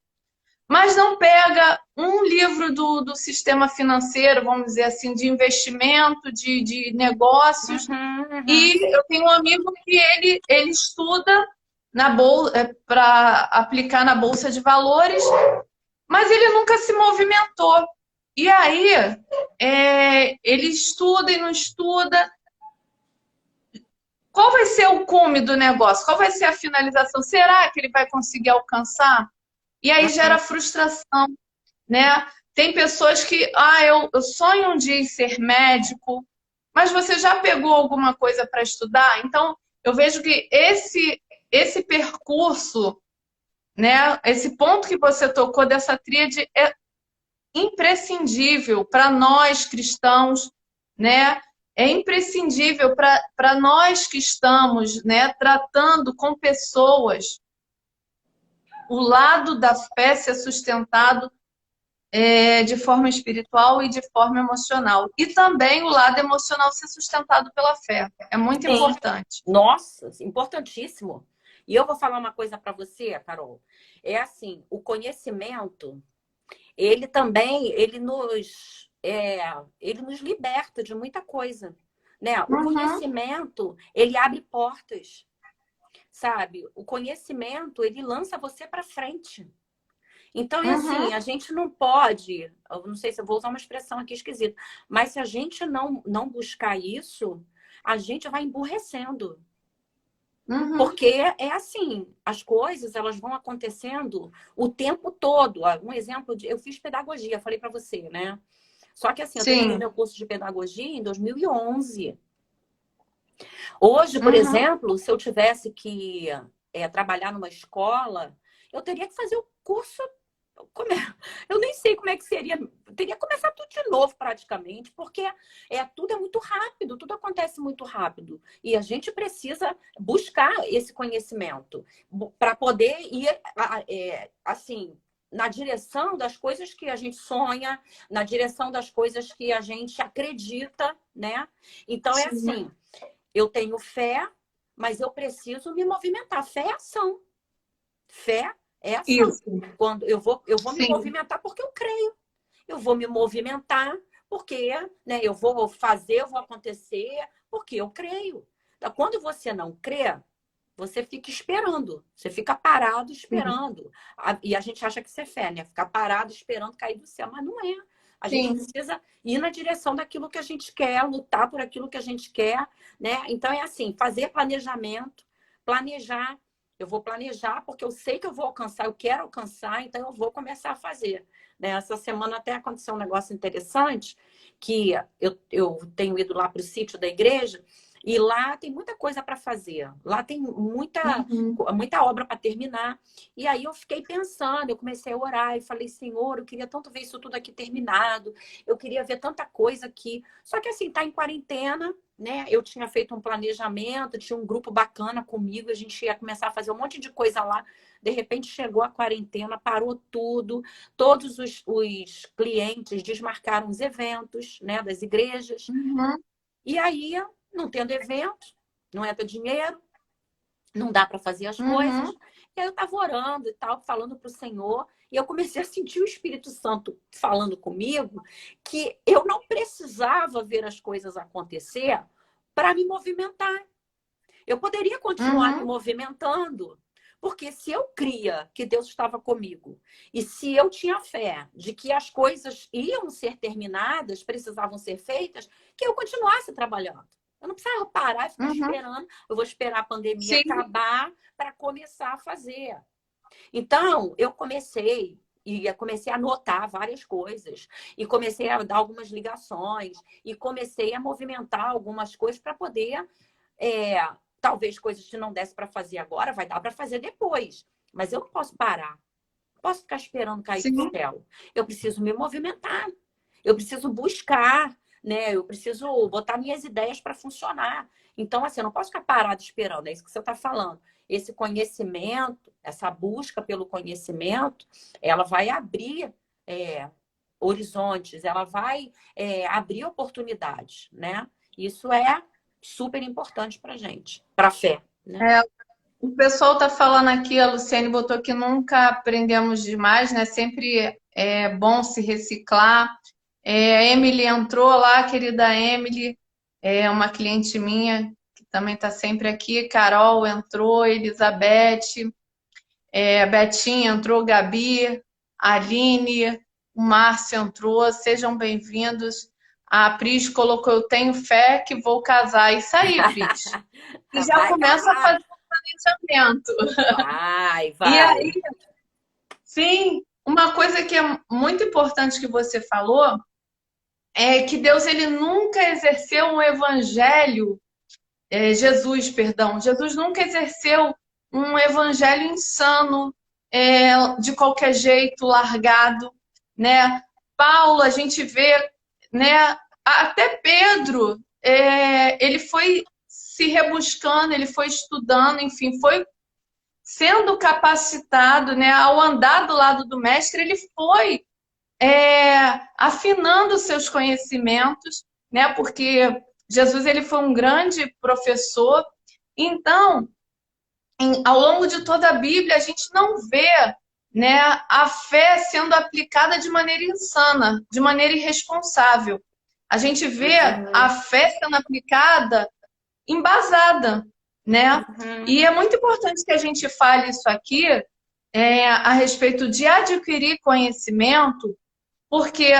[SPEAKER 1] mas não pega um livro do sistema financeiro, vamos dizer assim, de investimento, de negócios.
[SPEAKER 2] Uhum. Uhum.
[SPEAKER 1] E eu tenho um amigo que ele estuda na bolsa para aplicar na bolsa de valores, mas ele nunca se movimentou. E aí ele estuda e não estuda. Qual vai ser o cume do negócio? Qual vai ser a finalização? Será que ele vai conseguir alcançar? E aí gera
[SPEAKER 2] Uhum.
[SPEAKER 1] frustração, né? Tem pessoas que, eu sonho um dia em ser médico, mas você já pegou alguma coisa para estudar? Então, eu vejo que esse percurso, né, esse ponto que você tocou dessa tríade é imprescindível para nós cristãos, né? É imprescindível para nós que estamos, né, tratando com pessoas. O lado da fé ser sustentado de forma espiritual e de forma emocional. E também o lado emocional ser sustentado pela fé. É muito
[SPEAKER 2] Sim.
[SPEAKER 1] importante.
[SPEAKER 2] Nossa, importantíssimo. E eu vou falar uma coisa para você, Carol. É assim, o conhecimento, ele também, ele nos liberta de muita coisa, né? O
[SPEAKER 1] Uhum,
[SPEAKER 2] conhecimento, ele abre portas, sabe? O conhecimento, ele lança você para frente. Então, é assim,
[SPEAKER 1] uhum.
[SPEAKER 2] a gente não pode, eu não sei se eu vou usar uma expressão aqui esquisita, mas se a gente não buscar isso, a gente vai emburrecendo.
[SPEAKER 1] Uhum.
[SPEAKER 2] Porque é assim, as coisas elas vão acontecendo o tempo todo. Um exemplo eu fiz pedagogia, falei para você, né? Só que assim, eu terminei
[SPEAKER 1] Sim.
[SPEAKER 2] meu curso de pedagogia em 2011. Hoje, por
[SPEAKER 1] Uhum.
[SPEAKER 2] exemplo, se eu tivesse que trabalhar numa escola, eu teria que fazer o curso. Eu nem sei como é que seria. Teria que começar tudo de novo, praticamente, porque tudo é muito rápido, tudo acontece muito rápido. E a gente precisa buscar esse conhecimento para poder ir, assim, na direção das coisas que a gente sonha, na direção das coisas que a gente acredita, né? Então, é
[SPEAKER 1] Sim.
[SPEAKER 2] assim, eu tenho fé, mas eu preciso me movimentar. Fé é ação. Fé é ação.
[SPEAKER 1] Isso.
[SPEAKER 2] Quando eu vou me
[SPEAKER 1] Sim.
[SPEAKER 2] movimentar porque eu creio. Eu vou me movimentar porque, né, eu vou fazer, eu vou acontecer porque eu creio. Então, quando você não crê, você fica esperando. Você fica parado
[SPEAKER 1] Sim.
[SPEAKER 2] esperando. E a gente acha que isso é fé, né? Ficar parado esperando cair do céu, mas não é. A gente
[SPEAKER 1] Sim.
[SPEAKER 2] precisa ir na direção daquilo que a gente quer, lutar por aquilo que a gente quer, né? Então é assim, fazer planejamento, planejar. Eu vou planejar porque eu sei que eu vou alcançar, eu quero alcançar, então eu vou começar a fazer. Né? Essa semana até aconteceu um negócio interessante, que eu tenho ido lá para o sítio da igreja, e lá tem muita coisa para fazer. Lá tem
[SPEAKER 1] Uhum.
[SPEAKER 2] muita obra para terminar. E aí eu fiquei pensando, eu comecei a orar e falei, Senhor, eu queria tanto ver isso tudo aqui terminado. Eu queria ver tanta coisa aqui. Só que assim, tá em quarentena, né? Eu tinha feito um planejamento, tinha um grupo bacana comigo, a gente ia começar a fazer um monte de coisa lá. De repente chegou a quarentena, parou tudo. Todos os clientes desmarcaram os eventos, né, das igrejas.
[SPEAKER 1] Uhum.
[SPEAKER 2] E aí, não tendo evento, não entra dinheiro, não dá para fazer as coisas.
[SPEAKER 1] Uhum.
[SPEAKER 2] E aí eu estava orando e tal, falando para o Senhor, e eu comecei a sentir o Espírito Santo falando comigo que eu não precisava ver as coisas acontecer para me movimentar. Eu poderia continuar me
[SPEAKER 1] Uhum.
[SPEAKER 2] movimentando, porque se eu cria que Deus estava comigo e se eu tinha fé de que as coisas iam ser terminadas, precisavam ser feitas, que eu continuasse trabalhando. Eu não precisava parar e ficar
[SPEAKER 1] Uhum.
[SPEAKER 2] esperando. Eu vou esperar a pandemia
[SPEAKER 1] Sim.
[SPEAKER 2] acabar para começar a fazer. Então, eu comecei a anotar várias coisas e comecei a dar algumas ligações e comecei a movimentar algumas coisas para poder é, talvez coisas que não desse para fazer agora, vai dar para fazer depois. Mas eu não posso parar. Não posso ficar esperando cair do
[SPEAKER 1] Sim.
[SPEAKER 2] céu. Eu preciso me movimentar. Eu preciso buscar, né? Eu preciso botar minhas ideias para funcionar. Então, assim, eu não posso ficar parado esperando. É isso que você está falando. Esse conhecimento, essa busca pelo conhecimento, ela vai abrir horizontes, ela vai abrir oportunidades, né? Isso é super importante para gente, para a fé, né?
[SPEAKER 1] É, o pessoal tá falando aqui, a Luciane botou que nunca aprendemos demais, né? Sempre é bom se reciclar. A Emily entrou lá, querida Emily, é uma cliente minha que também está sempre aqui. Carol entrou, Elizabeth, Betinha entrou, Gabi, Aline, o Márcio entrou. Sejam bem-vindos. A Pris colocou: Eu tenho fé que vou casar. Isso aí, Pris. E já
[SPEAKER 2] Vai
[SPEAKER 1] começa a
[SPEAKER 2] casar.
[SPEAKER 1] fazer o planejamento.
[SPEAKER 2] Vai,
[SPEAKER 1] E
[SPEAKER 2] vai.
[SPEAKER 1] aí, sim, uma coisa que é muito importante que você falou é que Deus ele nunca exerceu um evangelho, Jesus, perdão, Jesus nunca exerceu um evangelho insano, de qualquer jeito, largado, né? Paulo, a gente vê, né? Até Pedro, ele foi se rebuscando, ele foi estudando, enfim, foi sendo capacitado, né? Ao andar do lado do mestre, ele foi afinando seus conhecimentos, né? Porque Jesus ele foi um grande professor. Então, ao longo de toda a Bíblia, a gente não vê, né, a fé sendo aplicada de maneira insana, de maneira irresponsável. A gente vê a
[SPEAKER 2] Uhum,
[SPEAKER 1] fé sendo aplicada embasada, né?
[SPEAKER 2] uhum.
[SPEAKER 1] E é muito importante que a gente fale isso aqui, a respeito de adquirir conhecimento, porque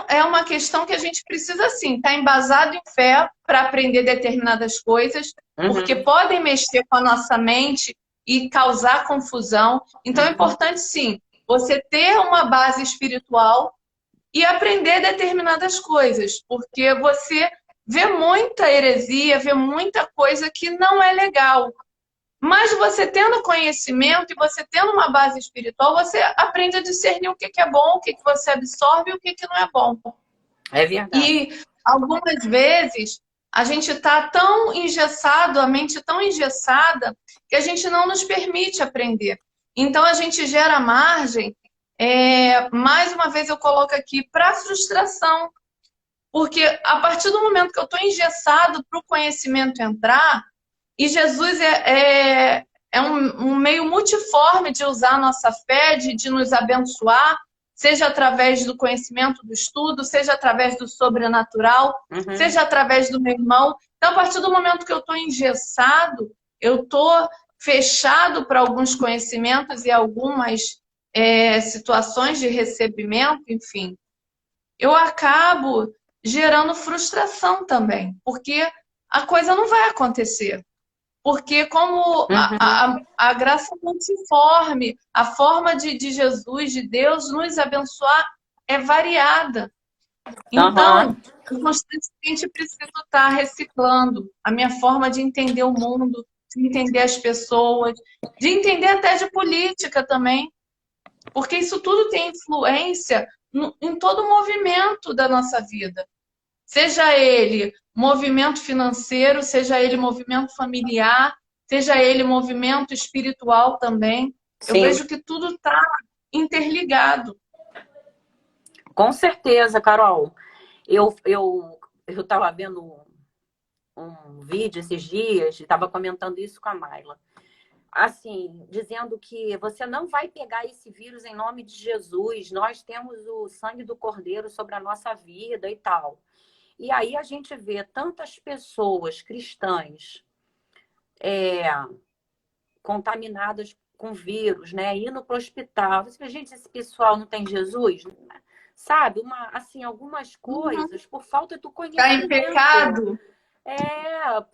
[SPEAKER 1] é uma questão que a gente precisa, sim, estar embasado em fé para aprender determinadas coisas, porque
[SPEAKER 2] Uhum,
[SPEAKER 1] podem mexer com a nossa mente e causar confusão. Então, é
[SPEAKER 2] uhum.
[SPEAKER 1] importante, sim, você ter uma base espiritual e aprender determinadas coisas, porque você vê muita heresia, vê muita coisa que não é legal. Mas você tendo conhecimento e você tendo uma base espiritual, você aprende a discernir o que que é bom, o que que você absorve e o que que não é bom.
[SPEAKER 2] É verdade.
[SPEAKER 1] E algumas vezes a gente está tão engessado, a mente tão engessada, que a gente não nos permite aprender. Então a gente gera margem, mais uma vez eu coloco aqui, para frustração. Porque a partir do momento que eu estou engessado para o conhecimento entrar, e Jesus é um meio multiforme de usar a nossa fé, de nos abençoar, seja através do conhecimento do estudo, seja através do sobrenatural,
[SPEAKER 2] Uhum.
[SPEAKER 1] seja através do meu irmão. Então, a partir do momento que eu estou engessado, eu estou fechado para alguns conhecimentos e algumas situações de recebimento, enfim, eu acabo gerando frustração também, porque a coisa não vai acontecer. Porque como
[SPEAKER 2] Uhum.
[SPEAKER 1] a graça multiforme, a forma de Jesus, de Deus nos abençoar é variada.
[SPEAKER 2] Aham.
[SPEAKER 1] Então, eu constantemente preciso estar reciclando a minha forma de entender o mundo, de entender as pessoas, de entender até de política também, porque isso tudo tem influência em todo o movimento da nossa vida. Seja ele movimento financeiro, seja ele movimento familiar, seja ele movimento espiritual também. Eu
[SPEAKER 2] Sim,
[SPEAKER 1] vejo que tudo está interligado.
[SPEAKER 2] com certeza, Carol. Eu estava vendo um vídeo esses dias e estava comentando isso com a Mayla. Assim, dizendo que você não vai pegar esse vírus em nome de Jesus, nós temos o sangue do Cordeiro sobre a nossa vida e tal. E aí a gente vê tantas pessoas cristãs é, contaminadas com vírus, né? Indo para o hospital. Você vê, gente, esse pessoal não tem Jesus? Sabe? Assim, algumas
[SPEAKER 1] Uhum.
[SPEAKER 2] coisas por falta do
[SPEAKER 1] Está em
[SPEAKER 2] conhecimento.
[SPEAKER 1] pecado?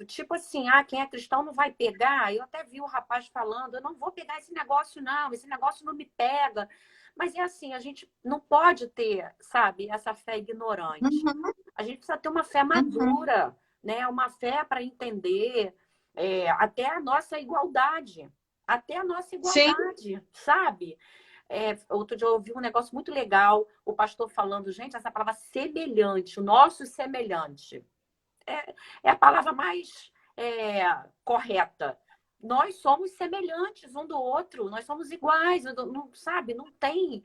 [SPEAKER 2] Tipo assim, quem é cristão não vai pegar. Eu até vi o rapaz falando, eu não vou pegar esse negócio, não, esse negócio não me pega. Mas é assim, a gente não pode ter, sabe, essa fé ignorante.
[SPEAKER 1] Uhum,
[SPEAKER 2] A gente precisa ter uma fé
[SPEAKER 1] uhum.
[SPEAKER 2] madura, né? Uma fé para entender até a nossa igualdade. Até a nossa
[SPEAKER 1] Sim,
[SPEAKER 2] igualdade, sabe? Outro dia eu ouvi um negócio muito legal, o pastor falando, gente, essa palavra semelhante, o nosso semelhante é a palavra mais correta. Nós somos semelhantes um do outro, nós somos iguais, não, sabe? Não tem.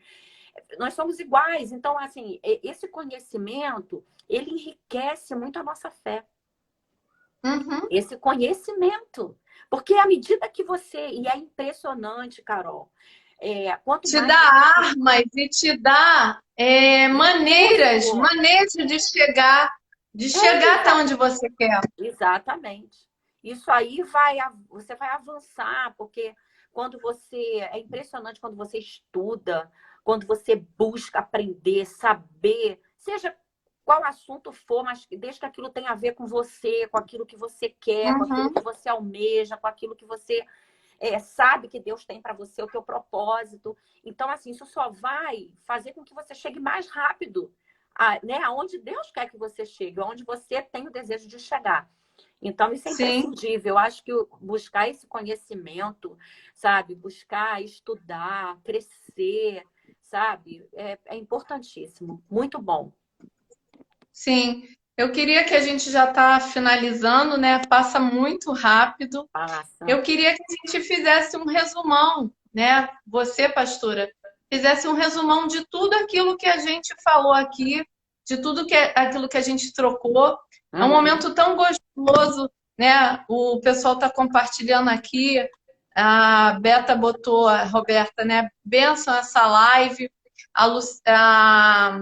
[SPEAKER 2] Nós somos iguais. Então, assim, esse conhecimento, ele enriquece muito a nossa fé.
[SPEAKER 1] uhum.
[SPEAKER 2] Esse conhecimento. Porque à medida que você. E é impressionante, Carol. Quanto
[SPEAKER 1] Te
[SPEAKER 2] mais
[SPEAKER 1] dá
[SPEAKER 2] a gente.
[SPEAKER 1] armas e te dá maneiras,
[SPEAKER 2] Recurso.
[SPEAKER 1] maneiras de chegar até onde você quer.
[SPEAKER 2] Exatamente. Isso aí você vai avançar, porque quando você, é impressionante quando você estuda, quando você busca aprender, saber, seja qual assunto for, mas desde que aquilo tenha a ver com você, com aquilo que você quer, com aquilo
[SPEAKER 1] Uhum.
[SPEAKER 2] que você almeja, com aquilo que você sabe que Deus tem para você, o teu propósito. Então, assim, isso só vai fazer com que você chegue mais rápido, né, aonde Deus quer que você chegue, aonde você tem o desejo de chegar. Então, isso é
[SPEAKER 1] Sim.
[SPEAKER 2] imprescindível. Eu acho que buscar esse conhecimento, sabe? Buscar estudar, crescer, sabe? É importantíssimo. Muito bom.
[SPEAKER 1] Sim, eu queria que a gente já está finalizando, né? Passa muito rápido.
[SPEAKER 2] Passa.
[SPEAKER 1] Eu queria que a gente fizesse um resumão, né? Você, pastora, fizesse um resumão de tudo aquilo que a gente falou aqui, de tudo aquilo que a gente trocou. É um
[SPEAKER 2] Uhum.
[SPEAKER 1] momento tão gostoso, né? O pessoal está compartilhando aqui. A Beta botou, a Roberta, né? Benção essa live. A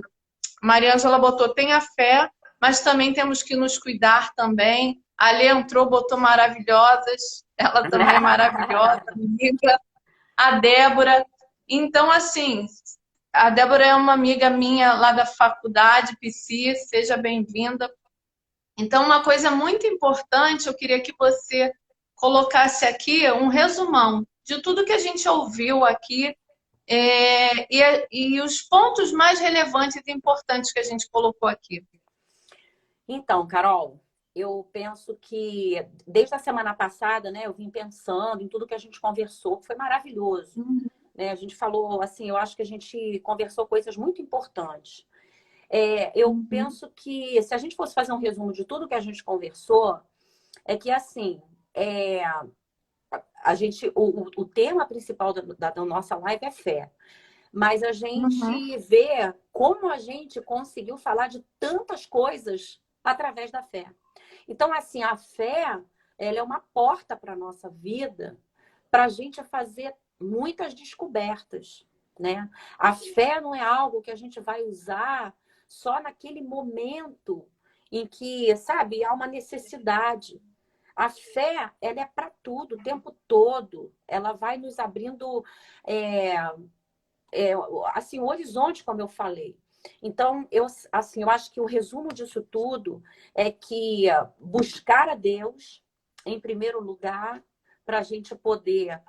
[SPEAKER 1] Mariângela botou, tenha fé, mas também temos que nos cuidar também. A Lê entrou, botou maravilhosas, ela também é maravilhosa, amiga. A Débora. Então, assim, A Débora é uma amiga minha lá da faculdade, Psi, seja bem-vinda. Então, uma coisa muito importante, eu queria que você colocasse aqui um resumão de tudo que a gente ouviu aqui e os pontos mais relevantes e importantes que a gente colocou aqui.
[SPEAKER 2] Então, Carol, eu penso que desde a semana passada, né, eu vim pensando em tudo que a gente conversou, que foi maravilhoso. Né? A gente falou, assim, eu acho que a gente conversou coisas muito importantes. Eu penso que se a gente fosse fazer um resumo de tudo que a gente conversou, é que, assim, o tema principal da nossa live é fé. Mas a gente vê como a gente conseguiu falar de tantas coisas através da fé. Então, assim, a fé, ela é uma porta para a nossa vida, para a gente fazer muitas descobertas, né? A fé não é algo que a gente vai usar só naquele momento em que, sabe, há uma necessidade. A fé, ela é para tudo, o tempo todo. Ela vai nos abrindo assim, o horizonte, como eu falei. Então, eu acho que o resumo disso tudo é que buscar a Deus, em primeiro lugar, para a gente poder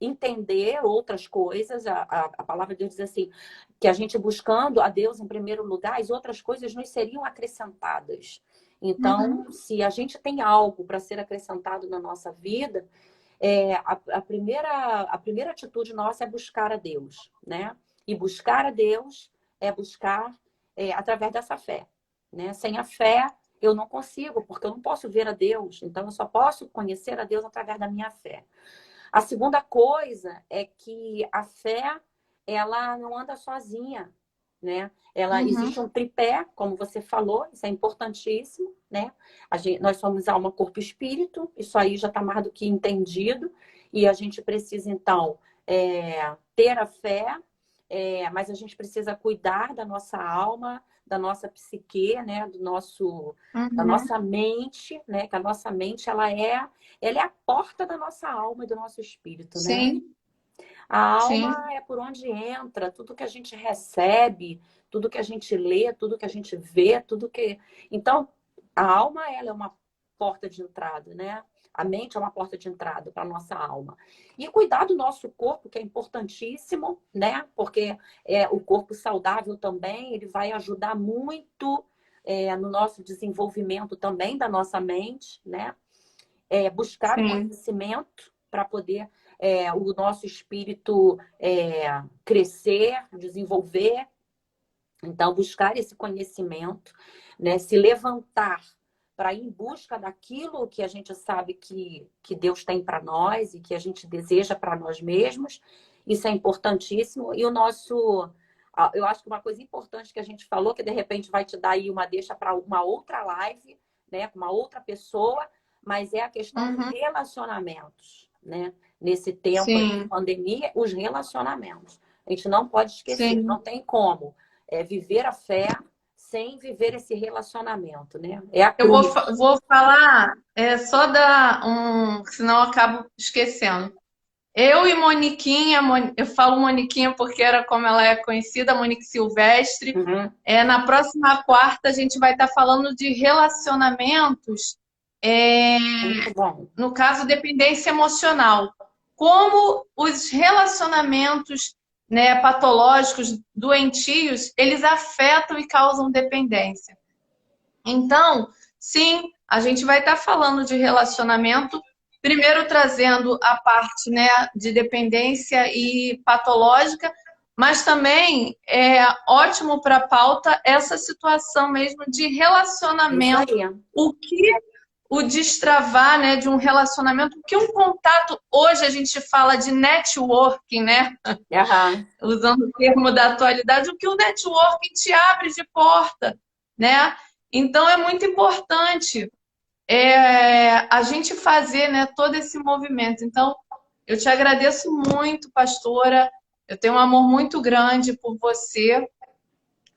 [SPEAKER 2] entender outras coisas. A palavra de Deus diz assim, que a gente buscando a Deus em primeiro lugar, as outras coisas nos seriam acrescentadas. Então, se a gente tem algo para ser acrescentado na nossa vida, a primeira atitude nossa é buscar a Deus, né? E buscar a Deus é buscar através dessa fé, né? Sem a fé, eu não consigo, porque eu não posso ver a Deus. Então, eu só posso conhecer a Deus através da minha fé. A segunda coisa é que a fé, ela não anda sozinha, né? Existe um tripé, como você falou, isso é importantíssimo, né? Nós somos alma, corpo e espírito, isso aí já está mais do que entendido, e a gente precisa, então, ter a fé, mas a gente precisa cuidar da nossa alma, da nossa psique, né? Da nossa mente, né? Que a nossa mente, ela é a porta da nossa alma e do nosso espírito, né?
[SPEAKER 1] Sim.
[SPEAKER 2] A alma
[SPEAKER 1] Sim.
[SPEAKER 2] é por onde entra, tudo que a gente recebe, tudo que a gente lê, tudo que a gente vê, tudo que... Então, a alma, ela é uma porta de entrada, né? A mente é uma porta de entrada para a nossa alma. E cuidar do nosso corpo, que é importantíssimo, né? Porque o corpo saudável também, ele vai ajudar muito no nosso desenvolvimento também da nossa mente, né? Buscar o conhecimento para poder o nosso espírito crescer, desenvolver. Então, buscar esse conhecimento, né? Se levantar para ir em busca daquilo que a gente sabe que Deus tem para nós e que a gente deseja para nós mesmos. Isso é importantíssimo. E eu acho que uma coisa importante que a gente falou, que de repente vai te dar aí uma deixa para uma outra live, né? Com uma outra pessoa, mas é a questão dos relacionamentos, né? Nesse tempo aí de pandemia, os relacionamentos. A gente não pode esquecer, não tem como viver a fé sem viver esse relacionamento, né? É a cruz.
[SPEAKER 1] Eu vou falar, só dar senão eu acabo esquecendo. Eu e Moniquinha, eu falo Moniquinha porque era como ela é conhecida, Monique Silvestre. Na próxima quarta a gente vai estar falando de relacionamentos,
[SPEAKER 2] Muito bom.
[SPEAKER 1] no caso, dependência emocional. Como os relacionamentos, né, patológicos, doentios, eles afetam e causam dependência. Então, sim, a gente vai estar falando de relacionamento, primeiro trazendo a parte, né, de dependência e patológica, mas também é ótimo para a pauta essa situação mesmo de relacionamento. O que o destravar, né, de um relacionamento, porque um contato, hoje a gente fala de networking, né? Usando o termo da atualidade, o que o networking te abre de porta, né? Então, é muito importante a gente fazer, né, todo esse movimento. Então, eu te agradeço muito, pastora. Eu tenho um amor muito grande por você,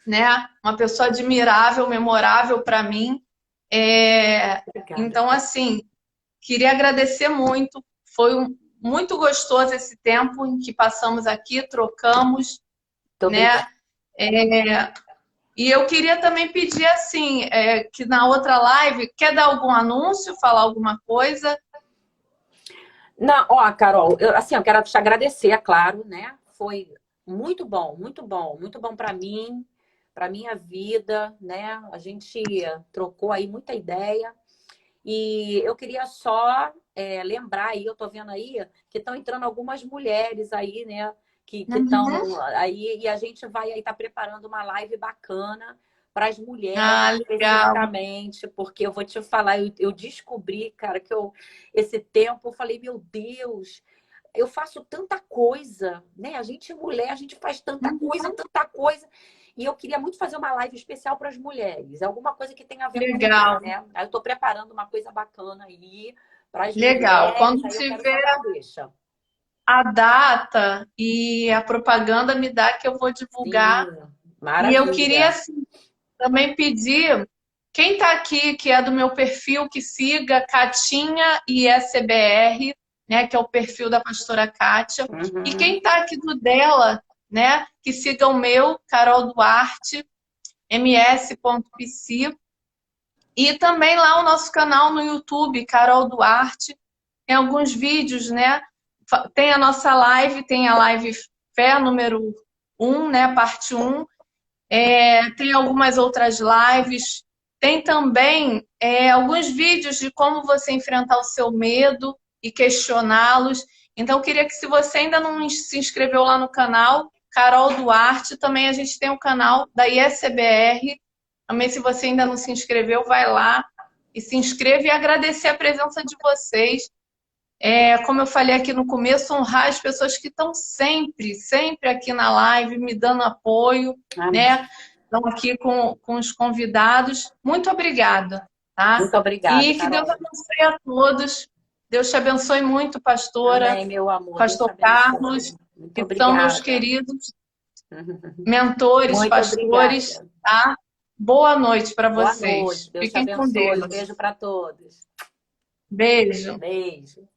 [SPEAKER 1] né? Uma pessoa admirável, memorável para mim. Então, assim, queria agradecer muito. Foi muito gostoso esse tempo em que passamos aqui, trocamos.
[SPEAKER 2] Muito
[SPEAKER 1] né?
[SPEAKER 2] obrigada.
[SPEAKER 1] E eu queria também pedir assim, que na outra live, quer dar algum anúncio, falar alguma coisa?
[SPEAKER 2] Não, ó, Carol, eu quero te agradecer, é claro, né? Foi muito bom, muito bom, muito bom para mim, para minha vida, né? A gente trocou aí muita ideia. E eu queria só lembrar aí, eu tô vendo aí que estão entrando algumas mulheres aí, né? Que
[SPEAKER 1] Uhum.
[SPEAKER 2] estão aí, e a gente vai aí estar preparando uma live bacana para as mulheres
[SPEAKER 1] Ah, legal.
[SPEAKER 2] especificamente, porque eu vou te falar, eu descobri, cara, esse tempo eu falei, meu Deus, eu faço tanta coisa, né? A gente é mulher, a gente faz
[SPEAKER 1] Uhum.
[SPEAKER 2] tanta coisa. E eu queria muito fazer uma live especial para as mulheres, alguma coisa que tenha a ver com mulher,
[SPEAKER 1] Legal,
[SPEAKER 2] né? Aí eu estou preparando uma coisa bacana aí para as
[SPEAKER 1] legal.
[SPEAKER 2] mulheres,
[SPEAKER 1] Quando
[SPEAKER 2] aí eu quero só
[SPEAKER 1] tiver
[SPEAKER 2] dar deixa.
[SPEAKER 1] a data e a propaganda, me dá que eu vou divulgar.
[SPEAKER 2] Sim,
[SPEAKER 1] E eu queria
[SPEAKER 2] maravilha.
[SPEAKER 1] assim, também pedir, quem está aqui, que é do meu perfil, que siga Catinha e SBR, né, que é o perfil da pastora Kátia. E quem
[SPEAKER 2] Uhum.
[SPEAKER 1] está aqui do dela, né, que siga o meu, Carol Duarte, ms.pc. E também lá o nosso canal no YouTube, Carol Duarte. Tem alguns vídeos, né? Tem a nossa live, tem a live Fé número 1, né? Parte 1. Tem algumas outras lives. Tem também alguns vídeos de como você enfrentar o seu medo e questioná-los. Então, eu queria que, se você ainda não se inscreveu lá no canal, Carol Duarte, também a gente tem o canal da ISBR. Também, se você ainda não se inscreveu, vai lá e se inscreve, e agradecer a presença de vocês. Como eu falei aqui no começo, honrar as pessoas que estão sempre, sempre aqui na live, me dando apoio,
[SPEAKER 2] Amém.
[SPEAKER 1] né? Estão aqui com os convidados. Muito obrigada, tá?
[SPEAKER 2] Muito obrigada,
[SPEAKER 1] E que Deus
[SPEAKER 2] Carol.
[SPEAKER 1] abençoe a todos. Deus te abençoe muito, pastora,
[SPEAKER 2] Amém, meu amor. Deus te
[SPEAKER 1] pastor
[SPEAKER 2] abençoe.
[SPEAKER 1] Carlos,
[SPEAKER 2] Muito
[SPEAKER 1] que são meus
[SPEAKER 2] obrigada.
[SPEAKER 1] queridos mentores,
[SPEAKER 2] Muito
[SPEAKER 1] pastores,
[SPEAKER 2] obrigada.
[SPEAKER 1] tá? Boa noite para
[SPEAKER 2] Boa noite.
[SPEAKER 1] vocês.
[SPEAKER 2] Deus te
[SPEAKER 1] Fiquem com
[SPEAKER 2] abençoe. Um
[SPEAKER 1] Deus.
[SPEAKER 2] beijo para todos.
[SPEAKER 1] Beijo.
[SPEAKER 2] Beijo.